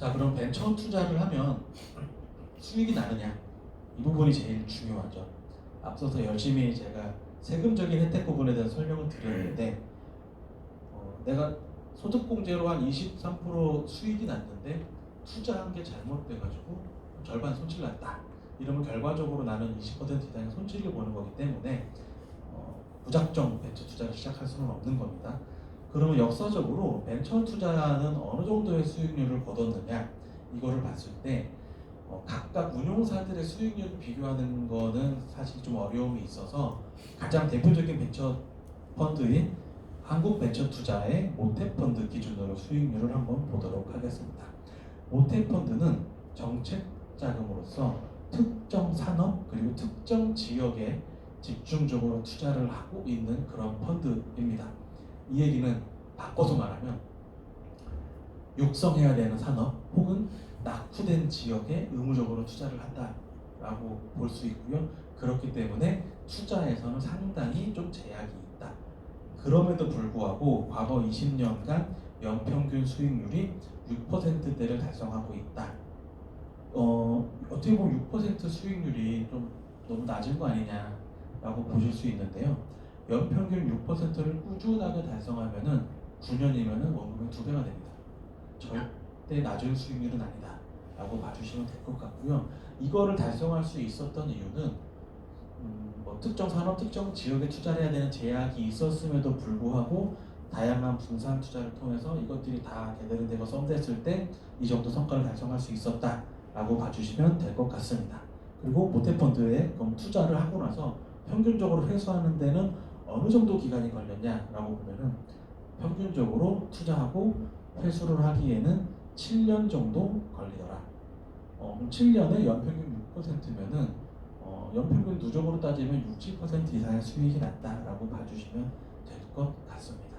자, 그럼 벤처 투자를 하면 수익이 나느냐? 이 부분이 제일 중요하죠. 앞서서 열심히 제가 세금적인 혜택 부분에 대해서 설명을 드렸는데 내가 소득공제로 한 23% 수익이 났는데 투자한 게 잘못돼가지고 절반 손실 났다. 이러면 결과적으로 나는 20% 이상의 손실을 보는 거기 때문에 무작정 벤처 투자를 시작할 수는 없는 겁니다. 그러면 역사적으로 벤처 투자는 어느 정도의 수익률을 거뒀느냐 이거를 봤을 때 각각 운용사들의 수익률을 비교하는 거는 사실 좀 어려움이 있어서 가장 대표적인 벤처 펀드인 한국벤처투자의 모태펀드 기준으로 수익률을 한번 보도록 하겠습니다. 모태펀드는 정책 자금으로서 특정 산업 그리고 특정 지역에 집중적으로 투자를 하고 있는 그런 펀드입니다. 이 얘기는 바꿔서 말하면 육성해야 되는 산업 혹은 낙후된 지역에 의무적으로 투자를 한다라고 볼 수 있고요. 그렇기 때문에 투자에서는 상당히 좀 제약이 있다. 그럼에도 불구하고 과거 20년간 연평균 수익률이 6%대를 달성하고 있다. 어떻게 보면 6% 수익률이 좀 너무 낮은 거 아니냐라고 보실 수 있는데요. 연평균 6%를 꾸준하게 달성하면은 9년이면은 원금의 2배가 됩니다. 절대 낮은 수익률은 아니다라고 봐주시면 될 것 같고요. 이거를 달성할 수 있었던 이유는 특정 산업, 특정 지역에 투자를 해야 되는 제약이 있었음에도 불구하고 다양한 분산 투자를 통해서 이것들이 다 개들되고 썸됐을 때 이 정도 성과를 달성할 수 있었다라고 봐주시면 될 것 같습니다. 그리고 모태펀드에 그럼 투자를 하고 나서 평균적으로 회수하는 데는 어느 정도 기간이 걸렸냐라고 보면은 평균적으로 투자하고 회수를 하기에는 7년 정도 걸리더라. 그럼 7년에 연평균 6%면은 연평균 누적으로 따지면 60% 이상의 수익이 났다라고 봐주시면 될 것 같습니다.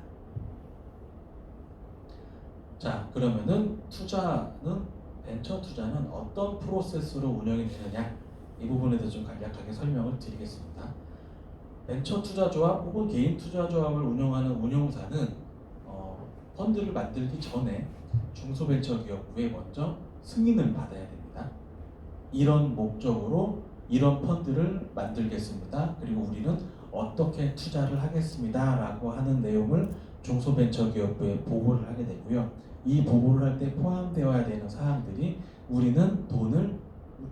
자, 그러면은 벤처 투자는 어떤 프로세스로 운영이 되느냐 이 부분에 대해서 좀 간략하게 설명을 드리겠습니다. 벤처 투자 조합 혹은 개인 투자 조합을 운영하는 운용사는 펀드를 만들기 전에 중소벤처기업부에 먼저 승인을 받아야 됩니다. 이런 목적으로 이런 펀드를 만들겠습니다. 그리고 우리는 어떻게 투자를 하겠습니다. 라고 하는 내용을 중소벤처기업부에 보고를 하게 되고요. 이 보고를 할 때 포함되어야 되는 사항들이 우리는 돈을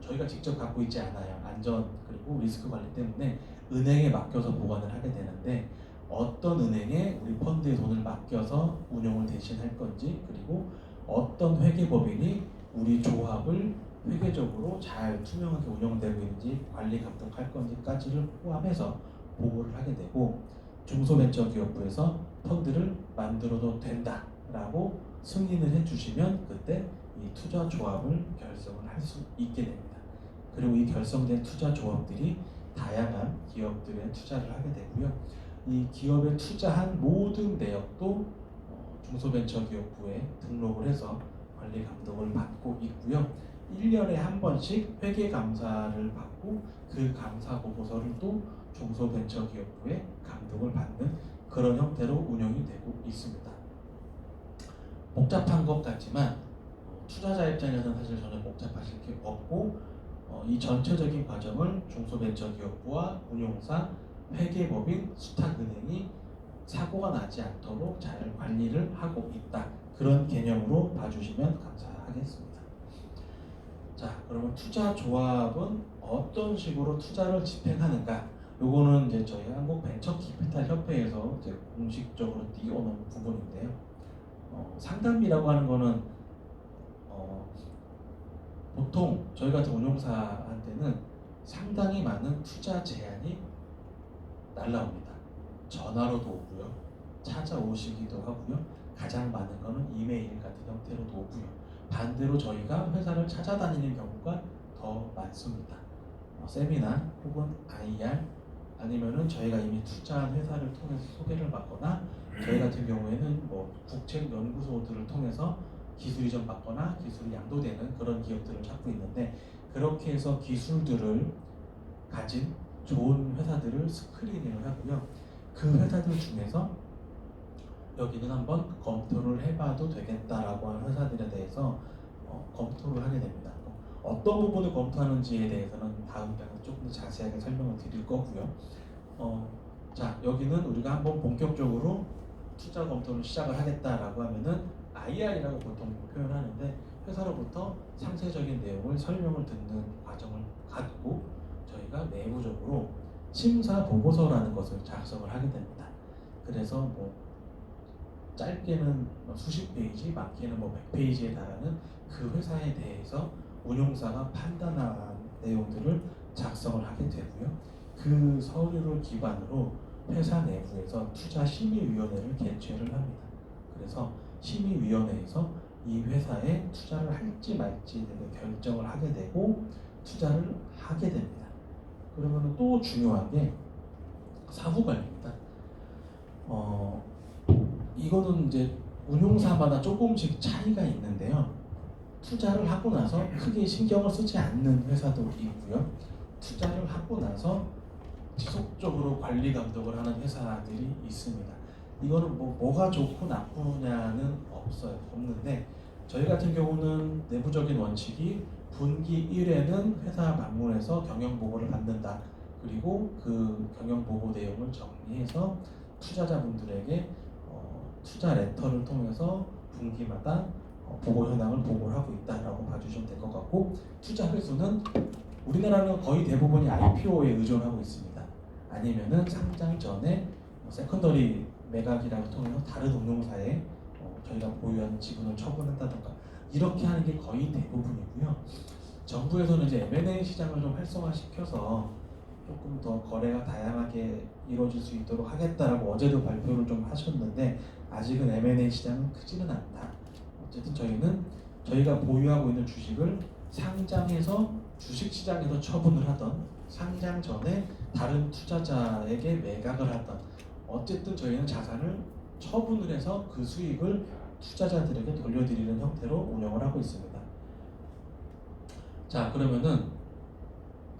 저희가 직접 갖고 있지 않아요. 안전 그리고 리스크 관리 때문에 은행에 맡겨서 보관을 하게 되는데 어떤 은행에 우리 펀드에 돈을 맡겨서 운용을 대신할 건지 그리고 어떤 회계법인이 우리 조합을 회계적으로 잘 투명하게 운영되고 있는지 관리 감독할 건지까지를 포함해서 보고를 하게 되고 중소벤처기업부에서 펀드를 만들어도 된다라고 승인을 해주시면 그때 이 투자 조합을 결성을 할 수 있게 됩니다. 그리고 이 결성된 투자 조합들이 다양한 기업들에 투자를 하게 되고요. 이 기업에 투자한 모든 내역도 중소벤처기업부에 등록을 해서 관리 감독을 받고 있고요. 1년에 한 번씩 회계 감사를 받고 그 감사 보고서를 또 중소벤처기업부에 감독을 받는 그런 형태로 운영이 되고 있습니다. 복잡한 것 같지만 투자자 입장에서는 사실 전혀 복잡하실 게 없고 이 전체적인 과정을 중소벤처기업부와 운용사, 회계법인, 수탁은행이 사고가 나지 않도록 잘 관리를 하고 있다. 그런 개념으로 봐주시면 감사하겠습니다. 자, 그러면 투자 조합은 어떤 식으로 투자를 집행하는가? 요거는 이제 저희 한국벤처키피탈협회에서 이제 공식적으로 띄워놓은 부분인데요. 상담비라고 하는 거는 보통 저희 같은 운용사한테는 상당히 많은 투자 제안이 날라옵니다. 전화로도 오고요, 찾아오시기도 하고요, 가장 많은 거는 이메일 같은 형태로도 오고요. 반대로 저희가 회사를 찾아다니는 경우가 더 많습니다. 세미나 혹은 IR 아니면은 저희가 이미 투자한 회사를 통해서 소개를 받거나 저희 같은 경우에는 국책 연구소들을 통해서 기술 이전 받거나 기술이 양도되는 그런 기업들을 찾고 있는데 그렇게 해서 기술들을 가진 좋은 회사들을 스크리닝을 하고요. 그 회사들 중에서 여기는 한번 검토를 해봐도 되겠다라고 하는 회사들에 대해서 검토를 하게 됩니다. 어떤 부분을 검토하는지에 대해서는 다음 편에서 조금 더 자세하게 설명을 드릴 거고요. 자, 여기는 우리가 한번 본격적으로 투자 검토를 시작을 하겠다라고 하면은 IR이라고 보통 표현하는데, 회사로부터 상세적인 내용을 설명을 듣는 과정을 갖고 저희가 내부적으로 심사 보고서라는 것을 작성을 하게 됩니다. 그래서 뭐 짧게는 수십 페이지, 많게는 뭐 100페이지에 달하는 그 회사에 대해서 운용사가 판단한 내용들을 작성을 하게 되고요. 그 서류를 기반으로 회사 내부에서 투자심의위원회를 개최를 합니다. 그래서 심의위원회에서 이 회사에 투자를 할지 말지 결정을 하게 되고 투자를 하게 됩니다. 그러면 또 중요한 게 사후관리입니다. 이거는 이제 운용사마다 조금씩 차이가 있는데요. 투자를 하고 나서 크게 신경을 쓰지 않는 회사도 있고요. 투자를 하고 나서 지속적으로 관리 감독을 하는 회사들이 있습니다. 이거는 뭐가 좋고 나쁘냐는 없는데, 저희 같은 경우는 내부적인 원칙이 분기 1회는 회사 방문해서 경영보고를 받는다. 그리고 그 경영보고 내용을 정리해서 투자자분들에게 투자 레터를 통해서 분기마다 보고 현황을 보고를 하고 있다라고 봐주시면 될 것 같고, 투자 횟수는 우리나라는 거의 대부분이 IPO에 의존하고 있습니다. 아니면은 상장 전에 세컨더리 매각이라고 통해서 다른 운용사에 저희가 보유한 지분을 처분한다던가 이렇게 하는 게 거의 대부분이고요. 정부에서는 이제 M&A 시장을 좀 활성화시켜서 조금 더 거래가 다양하게 이루어질 수 있도록 하겠다라고 어제도 발표를 좀 하셨는데, 아직은 M&A 시장은 크지는 않다. 어쨌든 저희는 저희가 보유하고 있는 주식을 상장해서 주식시장에서 처분을 하던, 상장 전에 다른 투자자에게 매각을 하던, 어쨌든 저희는 자산을 처분을 해서 그 수익을 투자자들에게 돌려드리는 형태로 운영을 하고 있습니다. 자, 그러면은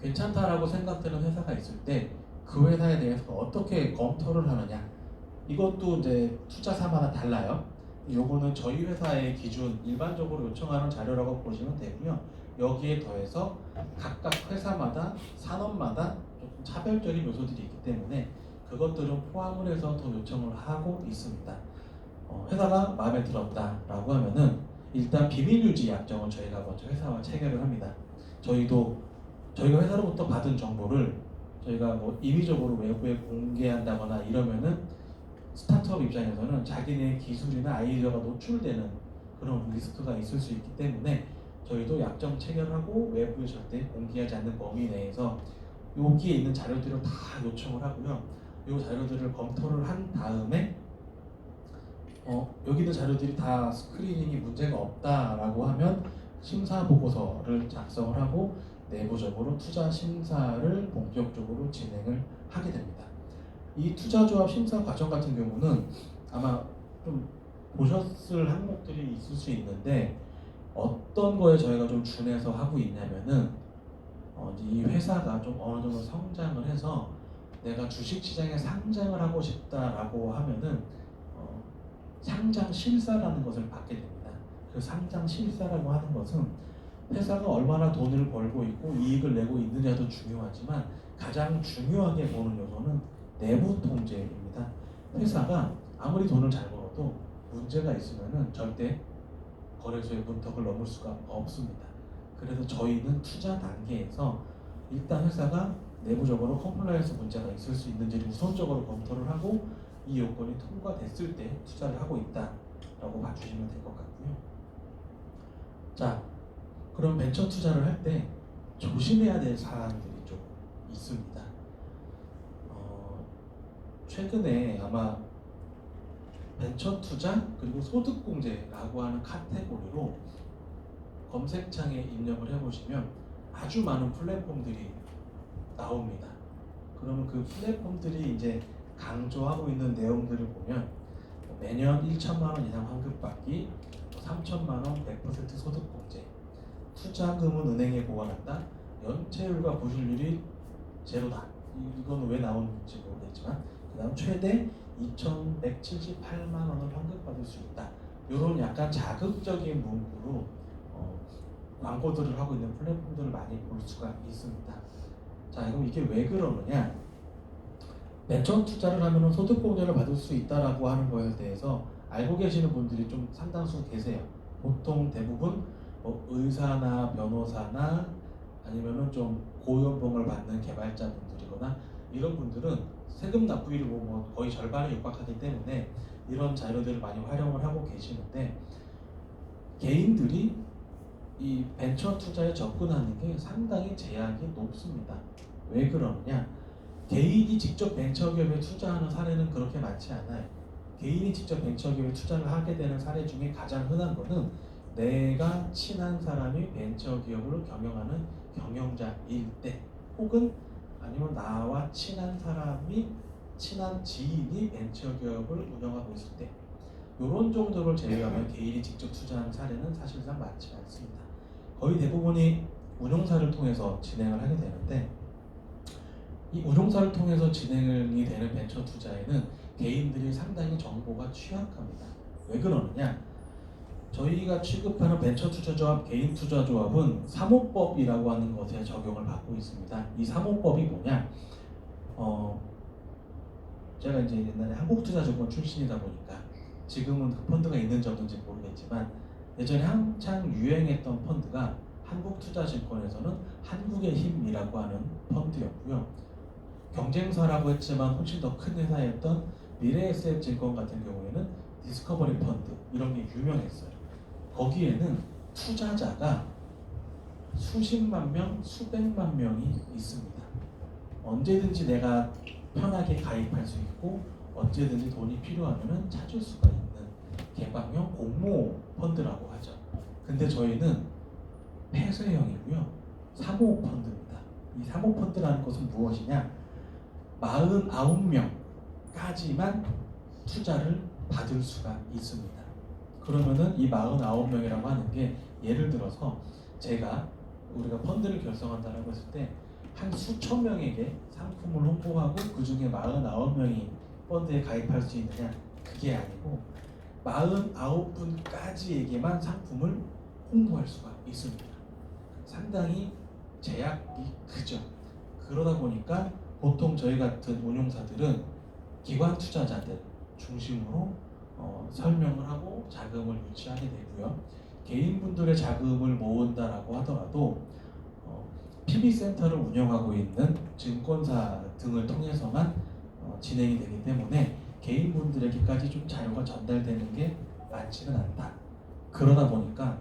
괜찮다라고 생각되는 회사가 있을 때 그 회사에 대해서 어떻게 검토를 하느냐, 이것도 이제 투자사마다 달라요. 요거는 저희 회사의 기준, 일반적으로 요청하는 자료라고 보시면 되고요. 여기에 더해서 각각 회사마다, 산업마다 조금 차별적인 요소들이 있기 때문에 그것들을 포함을 해서 더 요청을 하고 있습니다. 회사가 마음에 들었다라고 하면은 일단 비밀유지 약정을 저희가 먼저 회사와 체결을 합니다. 저희가 회사로부터 받은 정보를 저희가 뭐 임의적으로 외부에 공개한다거나 이러면은 스타트업 입장에서는 자기네 기술이나 아이디어가 노출되는 그런 리스크가 있을 수 있기 때문에 저희도 약정 체결하고 외부에 절대 공개하지 않는 범위 내에서 여기에 있는 자료들을 다 요청을 하고요. 이 자료들을 검토를 한 다음에 여기 있는 자료들이 다 스크리닝이 문제가 없다라고 하면 심사 보고서를 작성을 하고 내부적으로 투자 심사를 본격적으로 진행을 하게 됩니다. 이 투자조합 심사 과정 같은 경우는 아마 좀 보셨을 항목들이 있을 수 있는데, 어떤 거에 저희가 좀 준해서 하고 있냐면은 이 회사가 좀 어느 정도 성장을 해서 내가 주식시장에 상장을 하고 싶다라고 하면은 상장 실사라는 것을 받게 됩니다. 그 상장 실사라고 하는 것은 회사가 얼마나 돈을 벌고 있고 이익을 내고 있느냐도 중요하지만 가장 중요하게 보는 요소는 내부 통제입니다. 회사가 아무리 돈을 잘 벌어도 문제가 있으면은 절대 거래소의 문턱을 넘을 수가 없습니다. 그래서 저희는 투자 단계에서 일단 회사가 내부적으로 컴플라이언스 문제가 있을 수 있는지를 우선적으로 검토를 하고 이 요건이 통과됐을 때 투자를 하고 있다라고 봐주시면 될 것 같고요. 자, 그럼 벤처 투자를 할 때 조심해야 될 사항들이 좀 있습니다. 최근에 아마 벤처 투자 그리고 소득 공제라고 하는 카테고리로 검색창에 입력을 해보시면 아주 많은 플랫폼들이 나옵니다. 그러면 그 플랫폼들이 이제 강조하고 있는 내용들을 보면 매년 1천만 원 이상 환급받기, 3천만 원 100% 소득 공제, 투자금은 은행에 보관한다, 연체율과 부실률이 제로다. 이건 왜 나오는지 모르겠지만, 그 다음 최대 2,178만 원을 환급받을 수 있다. 이런 약간 자극적인 문구로 광고들을 하고 있는 플랫폼들을 많이 볼 수가 있습니다. 자, 그럼 이게 왜 그러느냐? 벤처 투자를 하면 소득 공제를 받을 수 있다라고 하는 거에 대해서 알고 계시는 분들이 좀 상당수 계세요. 보통 대부분 뭐 의사나 변호사나 아니면은 좀 고연봉을 받는 개발자분들이거나 이런 분들은 세금 납부율이 뭐 거의 절반에 육박하기 때문에 이런 자료들을 많이 활용을 하고 계시는데, 개인들이 이 벤처 투자에 접근하는 게 상당히 제약이 높습니다. 왜 그러느냐? 개인이 직접 벤처기업에 투자하는 사례는 그렇게 많지 않아요. 개인이 직접 벤처기업에 투자를 하게 되는 사례 중에 가장 흔한 거는 내가 친한 사람이 벤처기업을 경영하는 경영자일 때, 혹은 아니면 나와 친한 지인이 벤처기업을 운영하고 있을 때, 이런 정도를 제외하면 개인이 직접 투자하는 사례는 사실상 많지 않습니다. 거의 대부분이 운용사를 통해서 진행을 하게 되는데, 이 운용사를 통해서 진행이 되는 벤처 투자에는 개인들이 상당히 정보가 취약합니다. 왜 그러느냐? 저희가 취급하는 벤처 투자조합, 개인 투자조합은 사모법이라고 하는 것에 적용을 받고 있습니다. 이 사모법이 뭐냐? 제가 이제 옛날에 한국투자증권 출신이다 보니까 지금은 그 펀드가 있는지 없는지 모르겠지만, 예전에 한창 유행했던 펀드가 한국투자증권에서는 한국의 힘이라고 하는 펀드였고요. 경쟁사라고 했지만 훨씬 더 큰 회사였던 미래에셋증권 같은 경우에는 디스커버리 펀드, 이런 게 유명했어요. 거기에는 투자자가 수십만 명, 수백만 명이 있습니다. 언제든지 내가 편하게 가입할 수 있고 언제든지 돈이 필요하면 찾을 수가 있는 개방형 공모 펀드라고 하죠. 근데 저희는 폐쇄형이고요, 사모 펀드입니다. 이 사모 펀드라는 것은 무엇이냐? 49명까지만 투자를 받을 수가 있습니다. 그러면은 이 49명이라고 하는 게, 예를 들어서 우리가 펀드를 결성한다고 했을 때 한 수천 명에게 상품을 홍보하고 그 중에 49명이 펀드에 가입할 수 있느냐? 그게 아니고 49분까지에게만 상품을 홍보할 수가 있습니다. 상당히 제약이 크죠. 그러다 보니까 보통 저희 같은 운용사들은 기관 투자자들 중심으로 설명을 하고 자금을 유치하게 되고요. 개인분들의 자금을 모은다라고 하더라도 PB센터를 운영하고 있는 증권사 등을 통해서만 진행이 되기 때문에 개인분들에게까지 좀 자료가 전달되는 게 많지는 않다. 그러다 보니까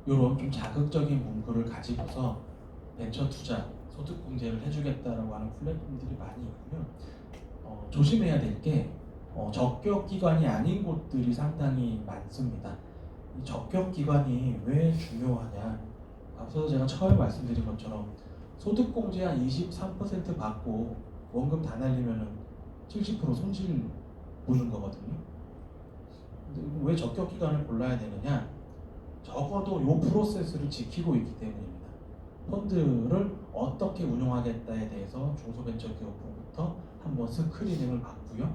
이런 좀 자극적인 문구를 가지고서 벤처 투자, 소득 공제를 해주겠다라고 하는 플랫폼들이 많이 있고요. 조심해야 될 게 적격 기관이 아닌 곳들이 상당히 많습니다. 이 적격 기관이 왜 중요하냐? 앞서서 제가 처음에 말씀드린 것처럼 소득 공제 한 23% 받고 원금 다 날리면은 70% 손실 보는 거거든요. 근데 왜 적격 기관을 골라야 되느냐? 적어도 이 프로세스를 지키고 있기 때문입니다. 펀드를 어떻게 운용하겠다에 대해서 중소벤처기업부터 한번 스크리닝을 받고요.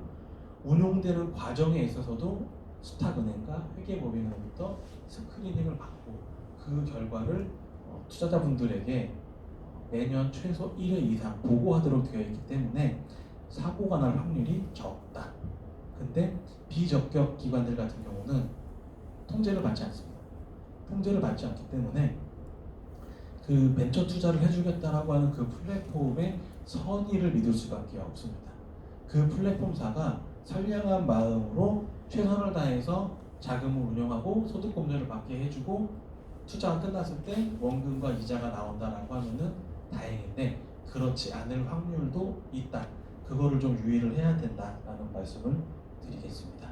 운용되는 과정에 있어서도 수탁은행과 회계법인으로부터 스크리닝을 받고, 그 결과를 투자자분들에게 매년 최소 1회 이상 보고하도록 되어 있기 때문에 사고가 날 확률이 적다. 근데 비적격 기관들 같은 경우는 통제를 받지 않습니다. 통제를 받지 않기 때문에 그 벤처 투자를 해주겠다라고 하는 그 플랫폼의 선의를 믿을 수밖에 없습니다. 그 플랫폼사가 선량한 마음으로 최선을 다해서 자금을 운영하고 소득 공제를 받게 해주고 투자가 끝났을 때 원금과 이자가 나온다라고 하면은 다행인데, 그렇지 않을 확률도 있다. 그거를 좀 유의를 해야 된다라는 말씀을 드리겠습니다.